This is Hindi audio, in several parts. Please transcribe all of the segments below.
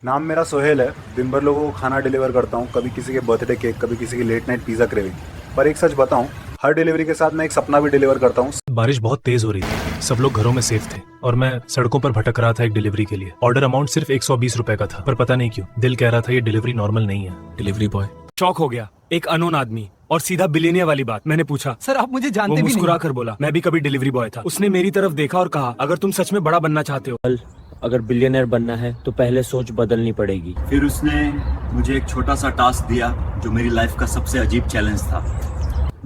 नाम मेरा सोहेल है। दिन भर लोगों को खाना डिलीवर करता हूँ, कभी किसी के बर्थडे केक, कभी किसी की लेट नाइट पिज़्ज़ा क्रेविंग। पर एक सच बताऊँ, हर डिलीवरी के साथ मैं एक सपना भी डिलीवर करता हूँ। बारिश बहुत तेज हो रही थी, सब लोग घरों में सेफ थे और मैं सड़कों पर भटक रहा था एक डिलीवरी के लिए। ऑर्डर अमाउंट सिर्फ 120 रुपए का था, पर पता नहीं क्यों दिल कह रहा था ये डिलीवरी नॉर्मल नहीं है। डिलीवरी बॉय शॉक हो गया, एक अनोन आदमी और सीधा बिलियनियर वाली बात। मैंने पूछा, सर आप मुझे वो जानते भी मुस्कुरा नहीं। कर बोला, मैं भी कभी डिलीवरी बॉय था। उसने मेरी तरफ देखा और कहा, अगर तुम सच में बड़ा बनना चाहते हो, अगर बिलियनर बनना है तो पहले सोच बदलनी पड़ेगी। फिर उसने मुझे एक छोटा सा टास्क दिया जो मेरी लाइफ का सबसे अजीब चैलेंज था।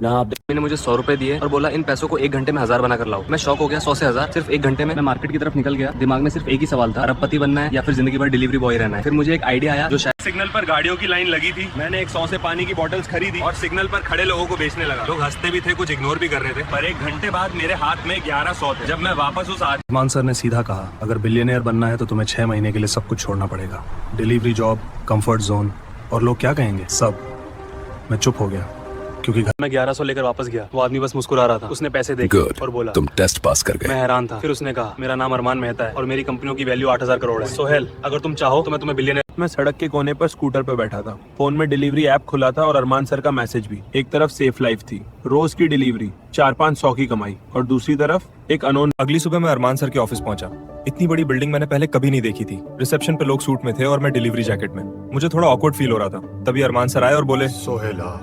ना आप मैंने मुझे 100 रुपए दिए और बोला इन पैसों को 1 घंटे में 1000 बना कर लाओ। मैं शॉक हो गया, 100 से 1000 सिर्फ 1 घंटे में। मैं मार्केट की तरफ निकल गया, दिमाग में सिर्फ एक ही सवाल था, अरबपति बनना है या फिर जिंदगी भर डिलीवरी बॉय रहना है। फिर मुझे एक आइडिया आया जो शायद सिग्नल पर गाड़ियों की लाइन लगी थी। मैंने एक 100 से पानी की बोतल्स खरीदी और सिग्नल पर खड़े लोगों को बेचने लगा। लोग हंसते भी थे, कुछ इग्नोर भी कर रहे थे, पर 1 घंटे बाद मेरे हाथ में 1100 थे। जब मैं वापस उस मान सर ने सीधा कहा, अगर बिलियनियर बनना है तो तुम्हें 6 महीने के लिए सब कुछ छोड़ना पड़ेगा। डिलीवरी जॉब, कंफर्ट जोन और लोग क्या कहेंगे सब। मैं चुप हो गया क्योंकि घर में 1100 लेकर वापस गया। वो आदमी बस मुस्कुरा रहा था। उसने पैसे देखे और बोला, तुम टेस्ट पास कर गए। मैं हैरान था। फिर उसने कहा, मेरा नाम अरमान मेहता है और मेरी कंपनियों की वैल्यू 8000 करोड़ है। सोहेल, अगर तुम चाहो तो मैं तुम्हें बिलियनियर। मैं सड़क के कोने पर स्कूटर पर बैठा था। फोन में डिलीवरी ऐप खुला था और अरमान सर का मैसेज भी। एक तरफ सेफ लाइफ थी, रोज की डिलीवरी, 400-500 की कमाई, और दूसरी तरफ एक अनोन। अगली सुबह मैं अरमान सर के ऑफिस पहुंचा। इतनी बड़ी बिल्डिंग मैंने पहले कभी नहीं देखी थी। रिसेप्शन पे लोग सूट में थे और मैं डिलीवरी जैकेट में। मुझे थोड़ा ऑकवर्ड फील हो रहा था। तभी अरमान सर आए और बोले, सोहेला।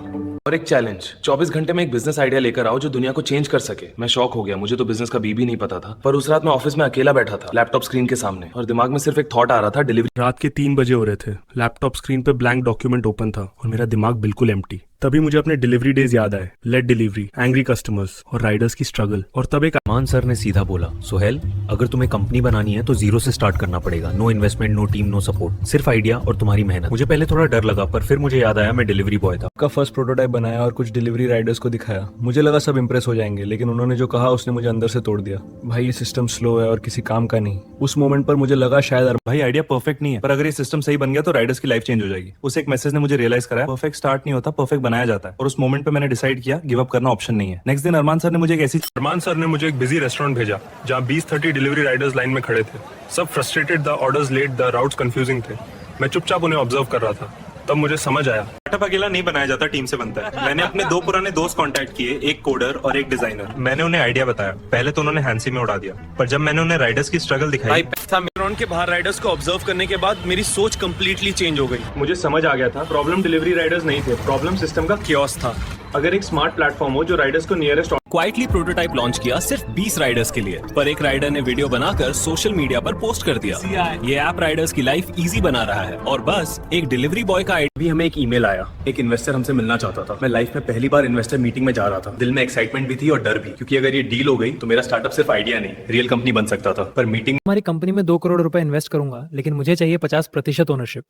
और एक चैलेंज, 24 घंटे में एक बिजनेस आइडिया लेकर आओ जो दुनिया को चेंज कर सके। मैं शॉक हो गया, मुझे तो बिजनेस का बी भी नहीं पता था। पर उस रात मैं ऑफिस में अकेला बैठा था, लैपटॉप स्क्रीन के सामने, और दिमाग में सिर्फ एक थॉट आ रहा था, डिलीवरी। रात के 3 बजे हो रहे थे। लैपटॉप स्क्रीन पे ब्लैंक डॉक्यूमेंट ओपन था और मेरा दिमाग बिल्कुल एम्प्टी। तभी मुझे अपने डिलीवरी डेज याद आए, लेट डिलीवरी, एंग्री कस्टमर्स और राइडर्स की स्ट्रगल। और तब एक मान सर ने सीधा बोला, सोहेल अगर तुम्हें कंपनी बनानी है तो जीरो से स्टार्ट करना पड़ेगा। No investment, no team, no support, सिर्फ आइडिया और तुम्हारी मेहनत। मुझे पहले थोड़ा डर लगा, पर फिर मुझे याद आया मैं डिलीवरी बॉय था। का फर्स्ट प्रोटोटाइप बनाया और कुछ डिलीवरी राइडर्स को दिखाया। मुझे लगा सब इंप्रेस हो जाएंगे, लेकिन उन्होंने जो कहा उसने मुझे अंदर से तोड़ दिया। भाई ये सिस्टम स्लो है और किसी काम का नहीं। उस मोमेंट पर मुझे लगा शायद भाई आइडिया परफेक्ट नहीं है, पर अगर ये सिस्टम सही बन गया तो राइडर्स की लाइफ चेंज हो जाएगी। उस एक मैसेज ने मुझे रियलाइज कराया, परफेक्ट स्टार्ट नहीं होता, परफेक्ट बनाया जाता है। और उस मोमेंट पे मैंने डिसाइड किया, गिव अप करना ऑप्शन नहीं है। नेक्स्ट दिन अरमान सर ने मुझे एक बिजी रेस्टोरेंट भेजा जहाँ 20-30 डिलीवरी राइडर्स लाइन में खड़े थे। सब frustrated, the orders late, the routes confusing थे। मैं चुपचाप उन्हें ऑब्जर्व कर रहा था। तब मुझे समझ आया, स्टार्टअप अकेला नहीं बनाया जाता, टीम से बनता है। मैंने अपने 2 पुराने दोस्त कांटेक्ट किए, एक कोडर और एक डिजाइनर। मैंने उन्हें आइडिया बताया। पहले तो उन्होंने हैंसी में उड़ा दिया, पर जब मैंने उन्हें राइडर्स की स्ट्रगल दिखाई, के बाहर राइडर्स को ऑब्जर्व करने के बाद मेरी सोच कंप्लीटली चेंज हो गई। मुझे समझ आ गया था प्रॉब्लम डिलीवरी राइडर्स नहीं थे, प्रॉब्लम सिस्टम का कियोस्क था। अगर एक स्मार्ट प्लेटफॉर्म हो जो राइडर्स को नियरेस्ट। क्वाइटली प्रोटोटाइप लॉन्च किया सिर्फ 20 राइडर्स के लिए, पर एक राइडर ने वीडियो बनाकर सोशल मीडिया पर पोस्ट कर दिया। ये ऐप राइडर्स की लाइफ इजी बना रहा है। और बस एक डिलीवरी बॉय का भी हमें एक ईमेल आया, एक इन्वेस्टर हमसे मिलना चाहता था। मैं लाइफ में पहली बार इन्वेस्टर मीटिंग में जा रहा था। दिल में एक्साइटमेंट भी थी और डर भी, क्योंकि अगर ये डील हो गई तो मेरा स्टार्टअप सिर्फ आइडिया नहीं, रियल कंपनी बन सकता था। पर मीटिंग, हमारी कंपनी में 2 करोड़ रुपए इन्वेस्ट करूंगा, लेकिन मुझे चाहिए 50% ओनरशिप।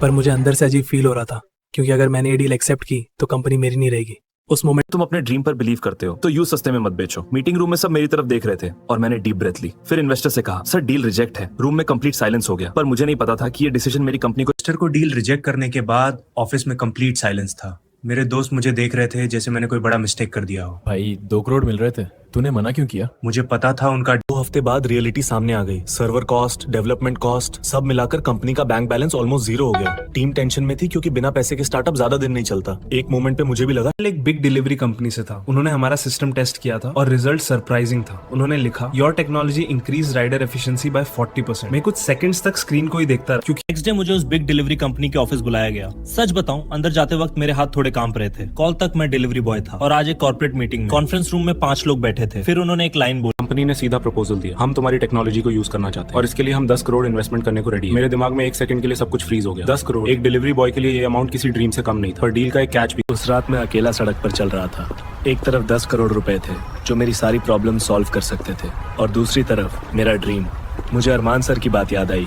पर मुझे अंदर से अजीब फील हो रहा था, क्योंकि अगर मैंने ये डील एक्सेप्ट की तो कंपनी मेरी नहीं रहेगी। उस मोमेंट तुम अपने ड्रीम पर बिलीव करते हो तो यूं सस्ते में मत बेचो। मीटिंग रूम में सब मेरी तरफ देख रहे थे और मैंने डीप ब्रेथ ली। फिर इन्वेस्टर से कहा, सर डील रिजेक्ट है। रूम में कंप्लीट साइलेंस हो गया, पर मुझे नहीं पता था कि ये डिसीजन मेरी कंपनी को। इन्वेस्टर को डील रिजेक्ट करने के बाद ऑफिस में कंप्लीट साइलेंस था। मेरे दोस्त मुझे देख रहे थे जैसे मैंने कोई बड़ा मिस्टेक कर दिया हो। भाई 2 करोड़ मिल रहे थे, तूने मना क्यों किया? मुझे पता था उनका। 2 हफ्ते बाद रियलिटी सामने आ गई। सर्वर कॉस्ट, डेवलपमेंट कॉस्ट सब मिलाकर कंपनी का बैंक बैलेंस ऑलमोस्ट 0 हो गया। टीम टेंशन में थी क्योंकि बिना पैसे के स्टार्टअप ज्यादा दिन नहीं चलता। एक मोमेंट पे मुझे भी लगा, एक बिग डिलीवरी कंपनी से था। उन्होंने हमारा सिस्टम टेस्ट किया था और रिजल्ट सरप्राइजिंग था। उन्होंने लिखा, your technology increase rider efficiency by 40%। मैं कुछ सेकंड्स तक स्क्रीन को ही देखता रहा, क्योंकि नेक्स्ट डे मुझे उस बिग डिलीवरी कंपनी के ऑफिस बुलाया गया। सच बताऊं, अंदर जाते वक्त मेरे हाथ थोड़े कांप रहे थे। कॉल तक मैं डिलीवरी बॉय था और आज एक कॉर्पोरेट मीटिंग में कॉन्फ्रेंस रूम में 5 लोग बैठे थे। फिर उन्होंने एक लाइन बोली, कंपनी ने सीधा प्रपोजल दिया, हम तुम्हारी टेक्नोलॉजी को यूज करना चाहते हैं और इसके लिए हम 10 करोड़ इन्वेस्टमेंट करने को रेडी हैं। मेरे दिमाग में 1 सेकंड के लिए सब कुछ फ्रीज हो गया। 10 करोड़ एक डिलीवरी बॉय के लिए ये अमाउंट किसी ड्रीम से कम नहीं था। पर डील का एक कैच भी। उस रात मैं अकेला सड़क पर चल रहा था। एक तरफ 10 करोड़ रुपए थे जो मेरी सारी प्रॉब्लम सॉल्व कर सकते थे, और दूसरी तरफ मेरा ड्रीम। मुझे अरमान सर की बात याद आई।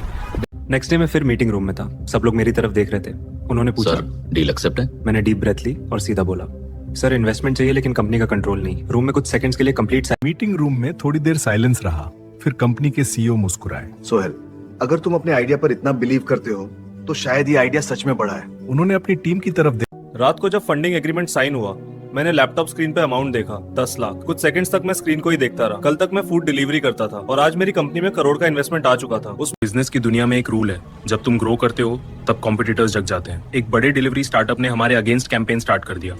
नेक्स्ट डे मैं फिर मीटिंग रूम में था। सब लोग मेरी तरफ देख रहे थे। उन्होंने पूछा, डील एक्सेप्ट है? मैंने डीप ब्रेथ ली और सीधा बोला, सर इन्वेस्टमेंट चाहिए लेकिन कंपनी का कंट्रोल नहीं। रूम में कुछ सेकंड्स के लिए कंप्लीट मीटिंग रूम में थोड़ी देर साइलेंस रहा। फिर कंपनी के सीईओ मुस्कुराए। सोहेल, अगर तुम अपने आइडिया पर इतना बिलीव करते हो तो शायद ये आइडिया सच में बड़ा है। उन्होंने अपनी टीम की तरफ रात को जब फंडिंग एग्रीमेंट साइन हुआ मैंने लैपटॉप स्क्रीन पे अमाउंट देखा 10 लाख। कुछ सेकंड्स तक मैं स्क्रीन को ही देखता रहा। कल तक मैं फूड डिलीवरी करता था और आज मेरी कंपनी में करोड़ का इन्वेस्टमेंट आ चुका था। उस बिजनेस की दुनिया में एक रूल है, जब तुम ग्रो करते हो तब कॉम्पिटिटर्स जग जाते हैं। एक बड़े डिलीवरी स्टार्टअप ने हमारे अगेंस्ट कैंपेन स्टार्ट कर दिया।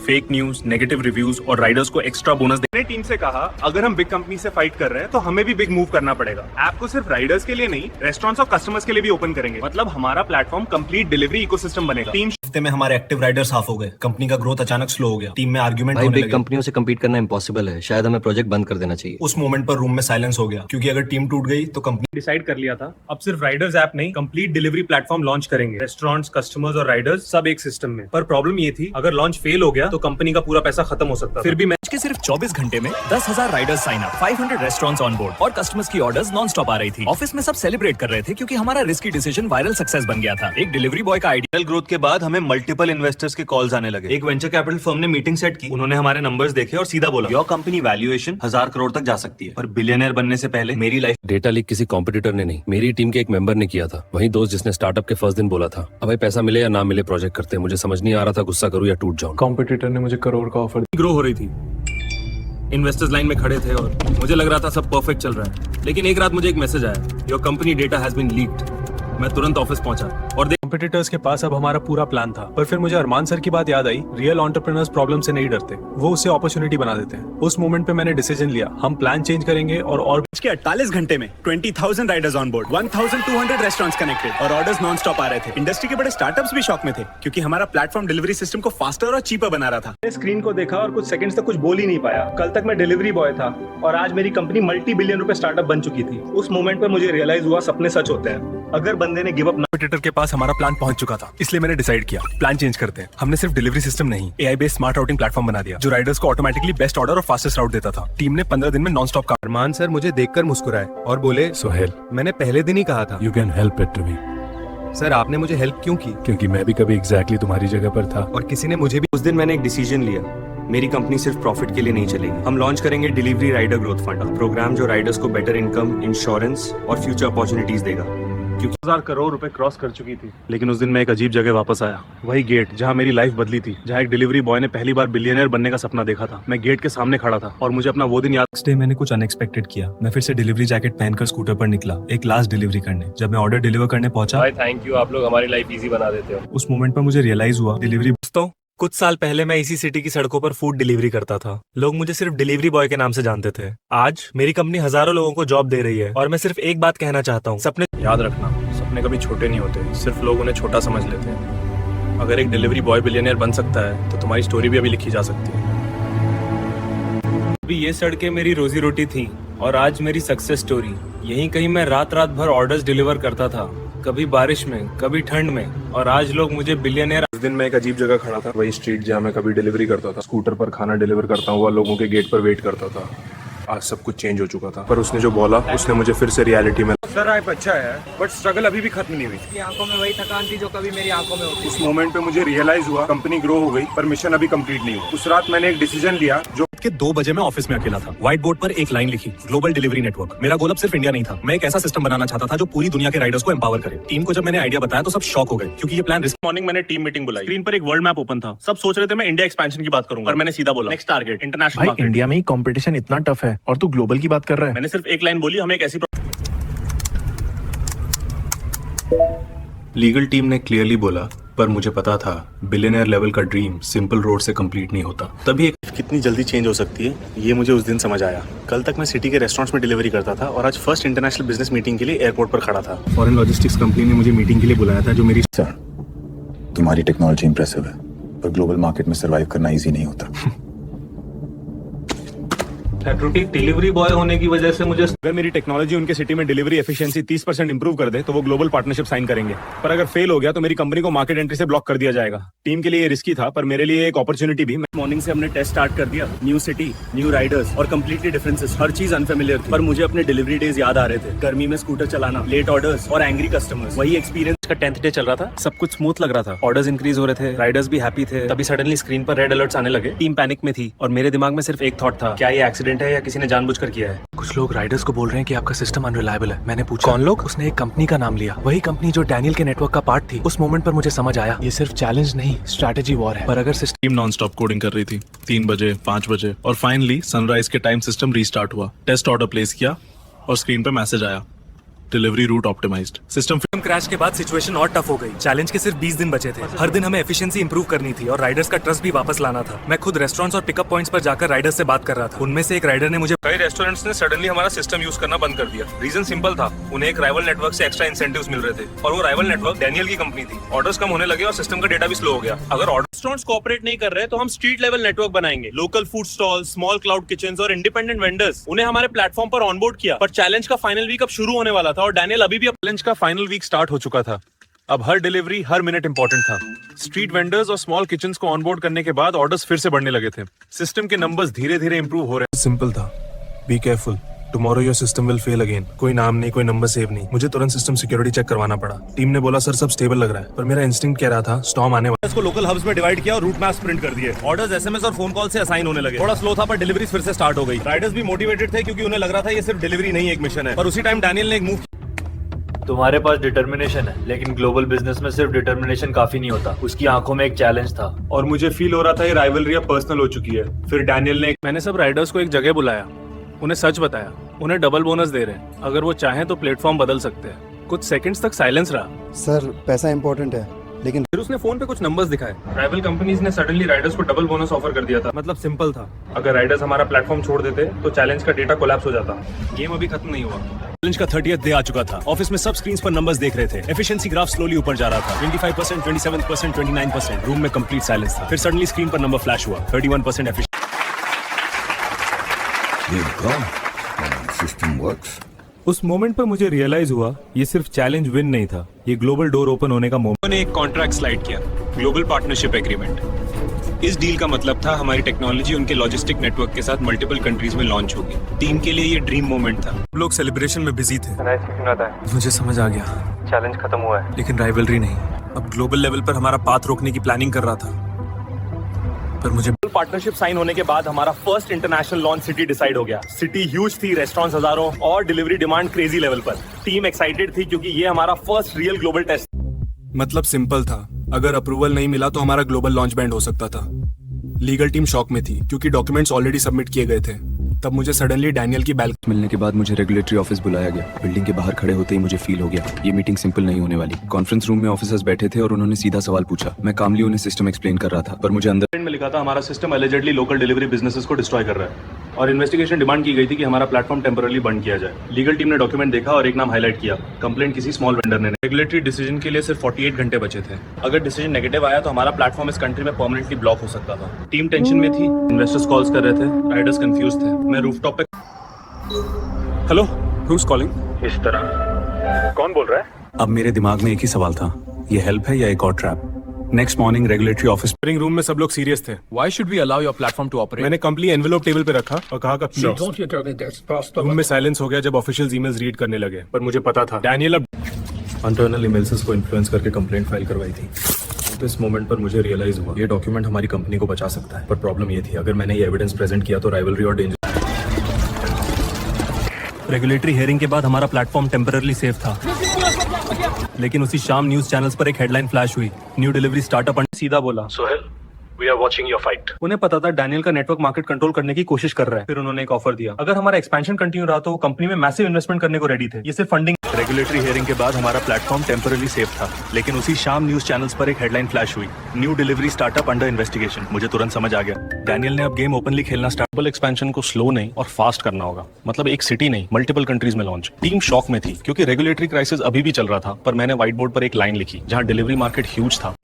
फेक न्यूज, नेगेटिव रिव्यूज और राइडर्स को एक्स्ट्रा बोनस मैंने टीम से कहा, अगर हम बिग कंपनी से फाइट कर रहे हैं तो हमें भी बिग मूव करना पड़ेगा। ऐप को सिर्फ राइडर्स के लिए नहीं, रेस्टोरेंट्स और कस्टमर्स के लिए भी ओपन करेंगे। मतलब हमारा प्लेटफॉर्म कंप्लीट डिलीवरी इकोसिस्टम बनेगा। टीम हफ्ते में हमारे एक्टिव राइडर्स हाफ हो गए, कंपनी का ग्रोथ अचानक स्लो हो गया, टीम में आर्गुमेंट होने लगे। कंपनियों से कम्पीट करना इम्पॉसिबल है, शायद हमें प्रोजेक्ट बंद कर देना चाहिए। उस मोमेंट पर रूम में साइलेंस हो गया, क्योंकि अगर टीम टूट गई तो कंपनी डिसाइड कर लिया था, अब सिर्फ राइडर्स ऐप नहीं, कंप्लीट डिलीवरी प्लेटफॉर्म लॉन्च करेंगे। रेस्टोरेंट्स, कस्टमर्स और राइडर्स सब एक सिस्टम में। पर प्रॉब्लम ये थी, अगर लॉन्च फेल हो गया तो कंपनी का पूरा पैसा खत्म हो सकता। फिर भी मैं के सिर्फ 24 घंटे में 10,000 riders sign up, 500 restaurants on board और कस्टमर्स की ऑर्डर्स नॉन स्टॉप आ रही थी। ऑफिस में सब सेलिब्रेट कर रहे थे क्योंकि हमारा रिस्की डिसीजन वायरल सक्सेस बन गया था। एक डिलीवरी बॉय का आइडिया ग्रोथ के बाद हमें मल्टीपल इन्वेस्टर्स के कॉल्स आने लगे। एक वेंचर कैपिटल फर्म ने मीटिंग सेट की। उन्होंने हमारे नंबर्स देखे और सीधा बोला, योर कंपनी वैल्यूएशन 1000 करोड़ तक जा सकती है। पर बिलियनर बनने से पहले मेरी लाइफ। डेटा लीक किसी कॉम्पिटिटर ने नहीं, मेरी टीम के एक मेंबर ने किया था। वही दोस्त जिसने स्टार्टअप के फर्स्ट दिन बोला था, अब भाई पैसा मिले या ना मिले प्रोजेक्ट करते। मुझे समझ नहीं आ रहा था गुस्सा करूं या टूट जाऊं। कॉम्पिटिटर ने मुझे करोड़ का ऑफर। ग्रो हो रही थी, इन्वेस्टर्स लाइन में खड़े थे और मुझे लग रहा था सब परफेक्ट चल रहा है। लेकिन एक रात मुझे एक मैसेज आया, your company data has been leaked. मैं तुरंत ऑफिस पहुंचा और कॉम्पिटिटर्स के पास अब हमारा पूरा प्लान था। पर फिर मुझे अरमान सर की बात याद आई, रियल एंटरप्रेन्योर्स प्रॉब्लम से नहीं डरते, वो उसे अपॉर्चुनिटी बना देते हैं। उस मोमेंट पे मैंने डिसीजन लिया, हम प्लान चेंज करेंगे और के 48 घंटे में 20,000 Riders on board, 1,200 restaurants connected और ऑर्डर्स नॉन स्टॉप आ रहे थे। इंडस्ट्री के बड़े स्टार्टअप्स भी शॉक में थे क्योंकि हमारा प्लेटफॉर्म डिलीवरी सिस्टम को फास्टर और चीपर बना रहा था। मैंने स्क्रीन को देखा और कुछ सेकंड्स तक कुछ बोल ही नहीं पाया। कल तक मैं डिलीवरी बॉय था और आज मेरी कंपनी मल्टी बिलियन रुपए स्टार्टअप बन चुकी थी। उस मोमेंट पर मुझे रियलाइज हुआ, सपने सच होते हैं। अगर बंदे ने गिव अप ना। कॉम्पिटिटर के पास हमारा प्लान पहुंच चुका था, इसलिए मैंने डिसाइड किया प्लान चेंज करते हैं। हमने सिर्फ डिलीवरी सिस्टम नहीं, AI based smart routing platform बना दिया जो राइडर्स को ऑटोमेटिकली बेस्ट ऑर्डर और फास्टेस्ट राउट देता था। टीम ने 15 दिन में नॉन स्टॉप काम। अरमान सर मुझे देखकर मुस्कुराए और बोले, सोहेल मैंने पहले दिन ही कहा था, you can help it to me. Sir आपने मुझे हेल्प क्यों की? क्योंकि मैं भी कभी एग्जैक्टली तुम्हारी जगह पर था और किसी ने मुझे भी। उस दिन मैंने एक डिसीजन लिया, मेरी कंपनी सिर्फ प्रॉफिट के लिए नहीं चलेगी। हम लॉन्च करेंगे delivery rider growth fund, program जो राइडर्स को बेटर इनकम, इंश्योरेंस और फ्यूचर अपॉर्चुनिटीज देगा। क्योंकि 1000 करोड़ रुपए क्रॉस कर चुकी थी। लेकिन उस दिन मैं एक अजीब जगह वापस आया, वही गेट जहां मेरी लाइफ बदली थी, जहां एक डिलीवरी बॉय ने पहली बार बिलियनर बनने का सपना देखा था। मैं गेट के सामने खड़ा था और मुझे अपना वो दिन याद। नेक्स्ट डे मैंने कुछ अनएक्सपेक्टेड किया। मैं फिर से डिलीवरी जैकेट पहनकर स्कूटर पर निकला, एक लास्ट डिलीवरी करने। जब मैं ऑर्डर डिलीवर करने पहुंचा, थैंक यू, आप लोग हमारी लाइफ इजी बना देते हो। उस मोमेंट पर मुझे रियलाइज हुआ, डिलीवरी। दोस्तों, कुछ साल पहले मैं इसी सिटी की सड़कों पर फूड डिलीवरी करता था। लोग मुझे सिर्फ डिलीवरी बॉय के नाम से जानते थे। आज मेरी कंपनी हजारों लोगों को जॉब दे रही है और मैं सिर्फ एक बात कहना चाहता हूँ, सपने याद रखना, सपने कभी छोटे नहीं होते, सिर्फ लोग उन्हें छोटा समझ लेते हैं। अगर एक डिलीवरी बॉय बिलियनियर बन सकता है तो तुम्हारी स्टोरी भी अभी लिखी जा सकती है। अभी ये सड़कें मेरी रोजी रोटी थी और आज मेरी सक्सेस स्टोरी। यहीं कहीं मैं रात रात भर ऑर्डर्स डिलीवर करता था, कभी बारिश में, कभी ठंड में, और आज लोग मुझे बिलियनियर। उस दिन मैं एक अजीब जगह खड़ा था, वही स्ट्रीट जहाँ मैं कभी डिलीवरी करता था। स्कूटर पर खाना डिलीवर करता हुआ लोगों के गेट पर वेट करता था। आज सब कुछ चेंज हो चुका था, पर उसने जो बोला उसने मुझे फिर से रियलिटी में। सर आप अच्छा है, बट स्ट्रगल अभी भी खत्म नहीं हुई। आंखों में वही थकान थी जो कभी मेरी आंखों में होती। उस मोमेंट पे मुझे रियलाइज हुआ, कंपनी ग्रो हो गई पर मिशन अभी कंप्लीट नहीं हुआ। उस रात मैंने एक डिसीजन लिया जो के 2 बजे मैं ऑफिस में अकेला था। व्हाइट बोर्ड पर एक लाइन लिखी, ग्लोबल डिलीवरी नेटवर्क। मेरा गोल अब सिर्फ इंडिया नहीं था, मैं एक ऐसा सिस्टम बनाना चाहता था जो पूरी दुनिया के राइडर्स को एम्पावर करे। टीम को जब मैंने आइडिया बताया तो सब शॉक हो गए क्योंकि ये प्लान रिस्क। मॉर्निंग मैंने टीम मीटिंग बुलाई, स्क्रीन पर एक वर्ल्ड मैप ओपन था। सब सोच रहे थे मैं इंडिया एक्सपेंशन की बात करूंगा और मैंने सीधा बोला, next target international market. India में ही कंपटीशन इतना टफ है और तू ग्लोबल की बात कर रहा है। मैंने सिर्फ एक लाइन बोली, हमें एक ऐसी। लीगल टीम ने क्लियरली बोला, पर मुझे पता था बिलियनर लेवल का ड्रीम सिंपल रोड से कंप्लीट नहीं होता। तभी कितनी जल्दी चेंज हो सकती है ये मुझे उस दिन समझ आया। कल तक मैं सिटी के रेस्टोरेंट्स में डिलीवरी करता था और आज फर्स्ट इंटरनेशनल बिजनेस मीटिंग के लिए एयरपोर्ट पर खड़ा था। फॉरेन लॉजिस्टिक्स कंपनी ने मुझे मीटिंग के लिए बुलाया था जो मेरी। सर, तुम्हारी टेक्नोलॉजी इंप्रेसिव है, पर ग्लोबल मार्केट में सर्वाइव करना इजी नहीं होता। डिलीवरी बॉय होने की वजह से मुझे, अगर मेरी टेक्नोलॉजी उनके सिटी में डिलीवरी एफिशिएंसी 30% इंप्रूव कर दे तो वो ग्लोबल पार्टनरशिप साइन करेंगे। पर अगर फेल हो गया तो मेरी कंपनी को मार्केट एंट्री से ब्लॉक कर दिया जाएगा। टीम के लिए ये रिस्की था पर मेरे लिए एक अपॉर्चुनिटी भी। मॉर्निंग से हमने टेस्ट स्टार्ट कर दिया, न्यू सिटी, न्यू राइडर्स और कंप्लीटली डिफरेंसेस। हर चीज अनफेमिलियर थी, पर मुझे अपने डिलीवरी डेज याद आ रहे थे। गर्मी में स्कूटर चलाना, लेट ऑर्डर्स और एंग्री कस्टमर्स, वही एक्सपीरियंस का 10th डे चल रहा था, सब कुछ स्मूथ लग रहा था, ऑर्डर्स इंक्रीज हो रहे थे, राइडर्स भी हैप्पी थे। तभी सडनली स्क्रीन पर रेड अलर्ट्स आने लगे। टीम पैनिक में थी और मेरे दिमाग में सिर्फ एक थॉट था, क्या ये एक्सीडेंट है या किसी ने जानबूझकर किया है। कुछ लोग राइडर्स को बोल रहे हैं कि आपका सिस्टम अनरिलायबल है। मैंने पूछा कौन लोग? उसने एक कंपनी का नाम लिया, वही कंपनी जो डैनियल के नेटवर्क का पार्ट थी। उस मोमेंट पर मुझे समझ आया ये सिर्फ चैलेंज नहीं, स्ट्रैटेजी वॉर है। पर अगर टीम नॉन स्टॉप कोडिंग कर रही थी, 3 बजे 5 बजे और फाइनली सनराइज के टाइम सिस्टम रीस्टार्ट हुआ। टेस्ट ऑर्डर प्लेस किया और स्क्रीन पे मैसेज आया, delivery route optimised. System crash के बाद सिचुएशन और टफ हो गई। चैलेंज के सिर्फ 20 दिन बचे थे। हर दिन हमें एफिशिएंसी इंप्रूव करनी थी और राइडर्स का ट्रस्ट भी वापस लाना था। मैं खुद रेस्टोरेंट्स और पिकअप पॉइंट्स पर जाकर राइडर्स से बात कर रहा था। उनमें से एक राइडर ने मुझे कई रेस्टोरेंट्स ने सडनली हमारा सिस्टम यूज करना बंद कर दिया। रीजन सिंपल था, उन्हें एक राइवल नेटवर्क से एक्स्ट्रा इंसेंटिव्स मिल रहे थे और वो राइवल नेटवर्क डैनियल की कंपनी थी। ऑर्डर्स कम होने लगे और सिस्टम का डेटा भी स्लो हो गया। अगर रेस्टोरेंट्स कोऑपरेट नहीं कर रहे तो हम स्ट्रीट लेवल नेटवर्क बनाएंगे। Local food stall, small cloud kitchens और इंडिपेंडेंट वेंडर्स, उन्हें हमारे प्लेटफॉर्म पर ऑनबोर्ड किया। पर चैलेंज का फाइनल वीक अब शुरू होने वाला था और डैनियल अभी भी चैलेंज का फाइनल वीक स्टार्ट हो चुका था। अब हर डिलीवरी, हर मिनट इंपॉर्टेंट था। स्ट्रीट वेंडर्स और स्मॉल किचन्स को ऑनबोर्ड करने के बाद ऑर्डर्स फिर से बढ़ने लगे थे। सिस्टम के नंबर्स धीरे धीरे इंप्रूव हो रहे। सिंपल था, be careful, tomorrow your system will fail again. कोई नाम नहीं, कोई नंबर सेव नहीं। मुझे तुरंत सिस्टम सिक्योरिटी चेक करवाना पड़ा। टीम ने बोला सर सब स्टेबल लग रहा है, पर मेरा इंस्टिंक्ट कह रहा था स्टॉर्म आने वाला। इसको लोकल हब्स में डिवाइड किया और रूट मैप्स प्रिंट कर दिए। ऑर्डर्स एसएमएस और फोन कॉल से असाइन होने लगे। थोड़ा स्लो था पर डिलीवरीज फिर से स्टार्ट हो गई। राइडर्स भी मोटिवेटेड थे क्योंकि उन्हें लग रहा था ये सिर्फ डिलीवरी नहीं एक मिशन है। पर उसी टाइम डैनियल ने एक मूव। तुम्हारे पास डिटर्मिनेशन है, लेकिन ग्लोबल बिजनेस में सिर्फ डिटर्मिनेशन काफी नहीं होता। उसकी आंखों में एक चैलेंज था और मुझे फील हो रहा था ये राइवलरी अब पर्सनल हो चुकी है। फिर डैनियल ने मैंने सब राइडर्स को एक जगह बुलाया, उन्हें सच बताया, उन्हें डबल बोनस दे रहे हैं। अगर वो चाहें तो प्लेटफॉर्म बदल सकते हैं। कुछ सेकंड्स तक साइलेंस रहा। सर पैसा इंपॉर्टेंट है, लेकिन फिर उसने फोन पे कुछ नंबर्स दिखाए। राइवल कंपनीज ने सडनली राइडर्स को डबल बोनस ऑफर कर दिया था। मतलब सिंपल था, अगर राइडर्स हमारा प्लेटफॉर्म छोड़ देते तो चैलेंज का डेटा कोलैप्स हो जाता। गेम अभी खत्म नहीं हुआ। चैलेंज का 30th डे आ चुका था। ऑफिस में सब स्क्रीन्स पर नंबर्स देख रहे थे। एफिशिएंसी ग्राफ स्लोली ऊपर जा रहा था। 25%, 27%, 29%। रूम में कंप्लीट साइलेंस था। फिर सडनली स्क्रीन पर नंबर फ्लैश हुआ, 31% एफिशिएंसी। System works. उस मोमेंट पर मुझे रियलाइज हुआ ये सिर्फ चैलेंज विन नहीं था, ये ग्लोबल डोर ओपन होने का मोमेंट। उन्होंने एक कॉन्ट्रैक्ट स्लाइड किया, ग्लोबल पार्टनरशिप एग्रीमेंट। इस डील का मतलब था हमारी टेक्नोलॉजी उनके लॉजिस्टिक नेटवर्क के साथ मल्टीपल कंट्रीज में लॉन्च होगी। टीम के लिए ये ड्रीम मोमेंट था। लोग सेलिब्रेशन में बिजी थे। मुझे समझ आ गया, चैलेंज खत्म हुआ है, लेकिन राइवलरी नहीं। अब ग्लोबल लेवल पर हमारा पाथ रोकने की प्लानिंग कर रहा था, पर मुझे पार्टनरशिप साइन होने के बाद हमारा first international launch city decide हो गया। सिटी ह्यूज थी, रेस्टोरेंट्स हजारों और डिलीवरी डिमांड क्रेजी लेवल पर। टीम एक्साइटेड थी क्योंकि ये हमारा फर्स्ट रियल ग्लोबल टेस्ट। मतलब सिंपल था, अगर अप्रूवल नहीं मिला तो हमारा ग्लोबल लॉन्च बैंड हो सकता था। लीगल टीम शॉक में थी क्योंकि डॉक्यूमेंट्स ऑलरेडी सबमिट किए गए थे। तब मुझे सडनली डैनियल की बैल मिलने के बाद मुझे रेगुलेटरी ऑफिस बुलाया गया। बिल्डिंग के बाहर खड़े होते ही मुझे फील हो गया ये मीटिंग सिंपल नहीं होने वाली। कॉन्फ्रेंस रूम में ऑफिसर्स बैठे थे और उन्होंने सीधा सवाल पूछा। मैं कामली उन्हें सिस्टम एक्सप्लेन कर रहा था, पर मुझे अंदर में लिखा था हमारा system allegedly local delivery businesses को डिस्ट्रॉय कर रहा है और इन्वेस्टिगेशन डिमांड की गई थी कि हमारा प्लेटफॉर्म टेम्पररी बंद किया जाए। लीगल टीम ने डॉक्यूमेंट देखा और एक नाम हाईलाइट किया, कंप्लेंट किसी स्मॉल वेंडर ने। रेगुलेटरी डिसीजन के लिए सिर्फ 48 घंटे बचे थे। अगर डिसीजन नेगेटिव आया तो हमारा प्लेटफॉर्म इस कंट्री में परमानेंटली ब्लॉक हो सकता था। टीम टेंशन में थी, इन्वेस्टर्स कॉल्स कर रहे थे, राइडर्स कंफ्यूज थे। मैं रूफटॉप पे हेलो, हूज कॉलिंग? इस तरह कौन बोल रहा है? अब मेरे दिमाग में एक ही सवाल था, ये हेल्प है या एक और trap? Next morning regulatory office room में सब लोग सीरियस थे। Why should we allow your platform to operate? मैंने कंपनी एनवेलप टेबल पे रखा और कहा रूम में साइलेंस हो गया जब ऑफिशियल ईमेल्स रीड करने लगे। पर मुझे पता था डैनियल अब इंटरनल ईमेल्स को इन्फ्लुएंस करके कंप्लेंट फाइल करवाई थी। तो इस मोमेंट पर मुझे रियलाइज हुआ ये डॉक्यूमेंट हमारी कंपनी को बचा सकता है। पर प्रॉब्लम ये थी, अगर मैंने ये एविडेंस प्रेजेंट किया तो राइवलरी और डेंजर। रेगुलेटरी हियरिंग के बाद हमारा प्लेटफॉर्म टेम्पररी सेफ था, लेकिन उसी शाम न्यूज चैनल्स पर एक हेडलाइन फ्लैश हुई, न्यू डिलीवरी स्टार्टअप। सीधा बोला, Sohail we are watching your fight. उन्हें पता था डैनियल का नेटवर्क मार्केट कंट्रोल करने की कोशिश कर रहा है। फिर उन्होंने एक ऑफर दिया, अगर हमारा एक्सपेंशन कंटिन्यू रहा तो वो कंपनी में मैसिव इन्वेस्टमेंट करने को रेडी थे। ये सिर्फ फंडिंग। रेगुलेटरी हियरिंग के बाद हमारा प्लेटफॉर्म टेम्पररी सेफ था, लेकिन उसी शाम न्यूज चैनल्स पर एक हेडलाइन फ्लैश हुई, new delivery startup under investigation. मुझे तुरंत समझ आ गया, डैनियल ने अब गेम ओपनली खेलना स्टार्ट। एक्सपेंशन को स्लो नहीं और फास्ट करना होगा, मतलब एक सिटी नहीं मल्टीपल कंट्रीज में लॉन्च। टीम शॉक में थी क्योंकि रेगुलेटरी क्राइसिस अभी भी चल रहा था। पर मैंने व्हाइट बोर्ड पर एक लाइन लिखी जहां डिलीवरी मार्केट ह्यूज था।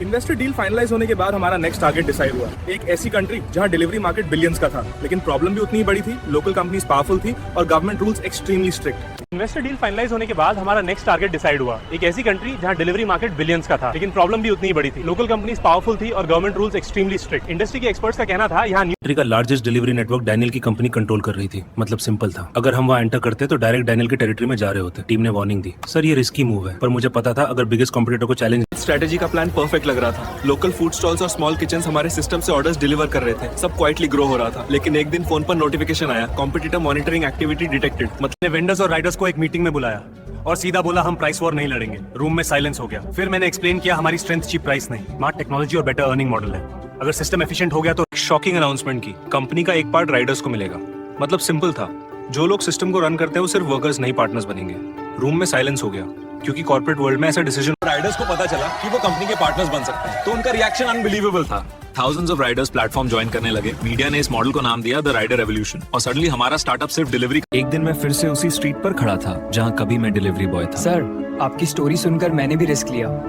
इन्वेस्टर डील फाइनलाइज होने के बाद हमारा नेक्स्ट टारगेट डिसाइड हुआ। एक ऐसी कंट्री जहां डिलीवरी मार्केट बिलियंस का था, लेकिन प्रॉब्लम भी उतनी ही बड़ी थी, लोकल कंपनीज पावरफुल थी और government rules extremely strict. Investor deal finalise होने के बाद हमारा नेक्स्ट टारगेट डिसाइड हुआ। एक ऐसी कंट्री जहां डिलीवरी मार्केट बिलियंस का था, लेकिन प्रॉब्लम भी उतनी ही बड़ी थी, लोकल कंपनीज पावरफुल थी और government rules extremely strict. Industry के एक्सपर्ट्स का कहना था यहाँ कंट्री का लार्जेस्ट डिलीवरी नेटवर्क डैनियल की कंपनी कंट्रोल कर रही थी। मतलब सिंपल था, अगर हम वहाँ एंटर करते तो डायरेक्ट डैनियल के टेरिटरी में जा रहे होते। टीम ने वार्निंग दी, सर ये रिस्की मूव है, पर मुझे पता था अगर बिगेस्ट कॉम्पिटिटर को चैलेंज। स्ट्रेटेजी का प्लान परफेक्ट लग रहा था। लोकल फूड स्टॉल्स और स्मॉल किचन्स हमारे सिस्टम से ऑर्डर्स डिलीवर कर रहे थे, सब क्वाइटली ग्रो हो रहा था। लेकिन एक दिन फोन पर नोटिफिकेशन आया, कॉम्पिटिटर मॉनिटरिंग एक्टिविटी डिटेक्टेड। मतलब वेंडर्स और राइडर्स को एक मीटिंग में बुलाया और सीधा बोला हम प्राइस वॉर नहीं लड़ेंगे। रूम में साइलेंस हो गया। फिर मैंने एक्सप्लेन किया हमारी स्ट्रेंथ चीप प्राइस नहीं, स्मार्ट टेक्नोलॉजी और बेटर अर्निंग मॉडल है। अगर सिस्टम एफिशिएंट हो गया तो। शॉकिंग अनाउंसमेंट की, कंपनी का एक पार्ट राइडर्स को मिलेगा। मतलब सिंपल था, जो लोग सिस्टम को रन करते हैं वो सिर्फ वर्कर्स नहीं पार्टनर्स बनेंगे। रूम में साइलेंस हो गया, क्योंकि कॉर्पोरेट वर्ल्ड में ऐसा डिसीजन। राइडर्स को पता चला कि वो कंपनी के पार्टनर्स बन सकते हैं, तो उनका रिएक्शन अनबिलीवेबल था। Thousands of Riders platform join करने लगे। मीडिया ने इस मॉडल को नाम दिया द राइडर रेवोल्यूशन, और सडनली हमारा स्टार्टअप सिर्फ डिलीवरी। एक दिन मैं फिर से उसी स्ट्रीट पर खड़ा था जहाँ कभी मैं डिलीवरी बॉय था। सर, आपकी स्टोरी सुनकर मैंने भी रिस्क लिया।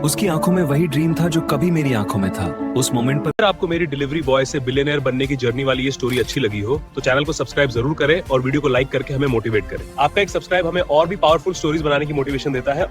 उसकी आंखों में वही ड्रीम था जो कभी मेरी आंखों में था। उस मोमेंट पर। अगर आपको मेरी डिलीवरी बॉय से बिलियनियर बनने की जर्नी वाली ये स्टोरी अच्छी लगी हो तो चैनल को सब्सक्राइब जरूर करें और वीडियो को लाइक करके हमें मोटिवेट करें। आपका एक सब्सक्राइब हमें और भी पावरफुल स्टोरीज बनाने की मोटिवेशन देता है।